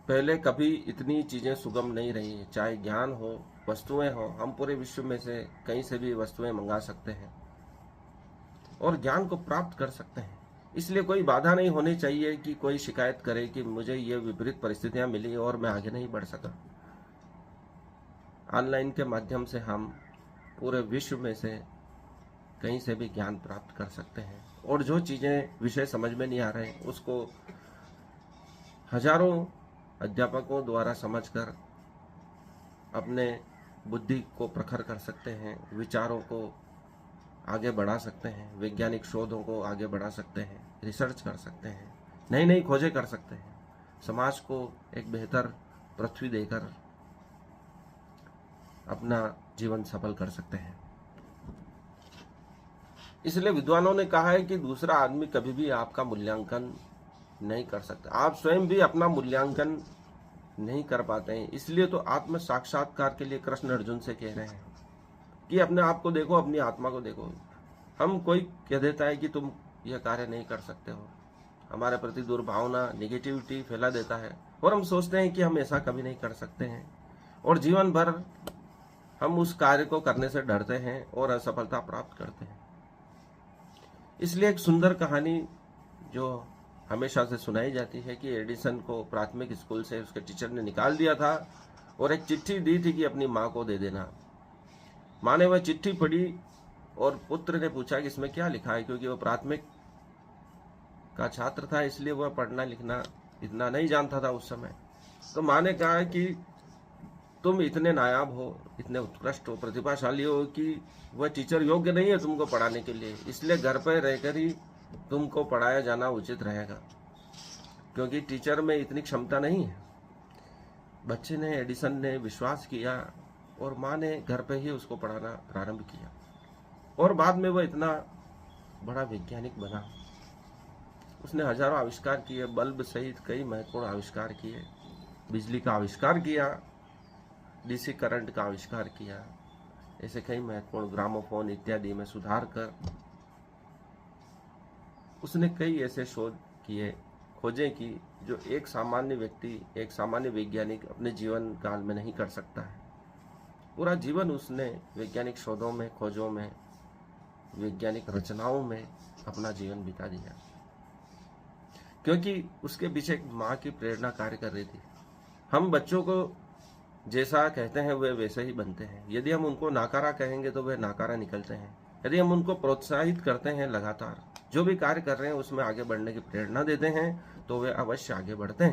पहले कभी इतनी चीज़ें सुगम नहीं रही, चाहे ज्ञान हो, वस्तुएं हो। हम पूरे विश्व में से कहीं से भी वस्तुएं मंगा सकते हैं और ज्ञान को प्राप्त कर सकते हैं। इसलिए कोई बाधा नहीं होनी चाहिए कि कोई शिकायत करे कि मुझे ये विपरीत परिस्थितियां मिली और मैं आगे नहीं बढ़ सका। ऑनलाइन के माध्यम से हम पूरे विश्व में से कहीं से भी ज्ञान प्राप्त कर सकते हैं और जो चीज़ें विषय समझ में नहीं आ रहे उसको हजारों अध्यापकों द्वारा समझकर अपने बुद्धि को प्रखर कर सकते हैं, विचारों को आगे बढ़ा सकते हैं, वैज्ञानिक शोधों को आगे बढ़ा सकते हैं, रिसर्च कर सकते हैं, नई नई खोजें कर सकते हैं, समाज को एक बेहतर पृथ्वी देकर अपना जीवन सफल कर सकते हैं। इसलिए विद्वानों ने कहा है कि दूसरा आदमी कभी भी आपका मूल्यांकन नहीं कर सकता। आप स्वयं भी अपना मूल्यांकन नहीं कर पाते हैं। इसलिए तो आत्म साक्षात्कार के लिए कृष्ण अर्जुन से कह रहे हैं कि अपने आप को देखो, अपनी आत्मा को देखो। हम कोई कह देता है कि तुम यह कार्य नहीं कर सकते हो, हमारे प्रति दुर्भावना, नेगेटिविटी फैला देता है और हम सोचते हैं कि हम ऐसा कभी नहीं कर सकते हैं और जीवन भर हम उस कार्य को करने से डरते हैं और असफलता प्राप्त करते हैं। इसलिए एक सुंदर कहानी जो हमेशा से सुनाई जाती है कि एडिसन को प्राथमिक स्कूल से उसके टीचर ने निकाल दिया था और एक चिट्ठी दी थी कि अपनी माँ को दे देना। माँ ने वह चिट्ठी पढ़ी और पुत्र ने पूछा कि इसमें क्या लिखा है, क्योंकि वह प्राथमिक का छात्र था, इसलिए वह पढ़ना लिखना इतना नहीं जानता था उस समय। तो माँ ने कहा कि तुम इतने नायाब हो, इतने उत्कृष्ट हो, प्रतिभाशाली हो कि वह टीचर योग्य नहीं है तुमको पढ़ाने के लिए, इसलिए घर पर रहकर ही तुमको पढ़ाया जाना उचित रहेगा, क्योंकि टीचर में इतनी क्षमता नहीं है। बच्चे ने, एडिसन ने विश्वास किया और माँ ने घर पे ही उसको पढ़ाना प्रारंभ किया और बाद में वह इतना बड़ा वैज्ञानिक बना। उसने हजारों आविष्कार किए, बल्ब सहित कई महत्वपूर्ण आविष्कार किए, बिजली का आविष्कार किया, डीसी करंट का आविष्कार किया, ऐसे कई महत्वपूर्ण ग्रामोफोन इत्यादि में सुधार कर उसने कई ऐसे शोध किए, खोजें की जो एक सामान्य व्यक्ति, एक सामान्य वैज्ञानिक अपने जीवन काल में नहीं कर सकता है। पूरा जीवन उसने वैज्ञानिक शोधों में, खोजों में, वैज्ञानिक रचनाओं में अपना जीवन बिता दिया, क्योंकि उसके पीछे एक माँ की प्रेरणा कार्य कर रही थी। हम बच्चों को जैसा कहते हैं वे वैसे ही बनते हैं। यदि हम उनको नाकारा कहेंगे तो वे नाकारा निकलते हैं। यदि हम उनको प्रोत्साहित करते हैं, लगातार जो भी कार्य कर रहे हैं उसमें आगे बढ़ने की प्रेरणा देते हैं, तो वे अवश्य आगे बढ़ते हैं।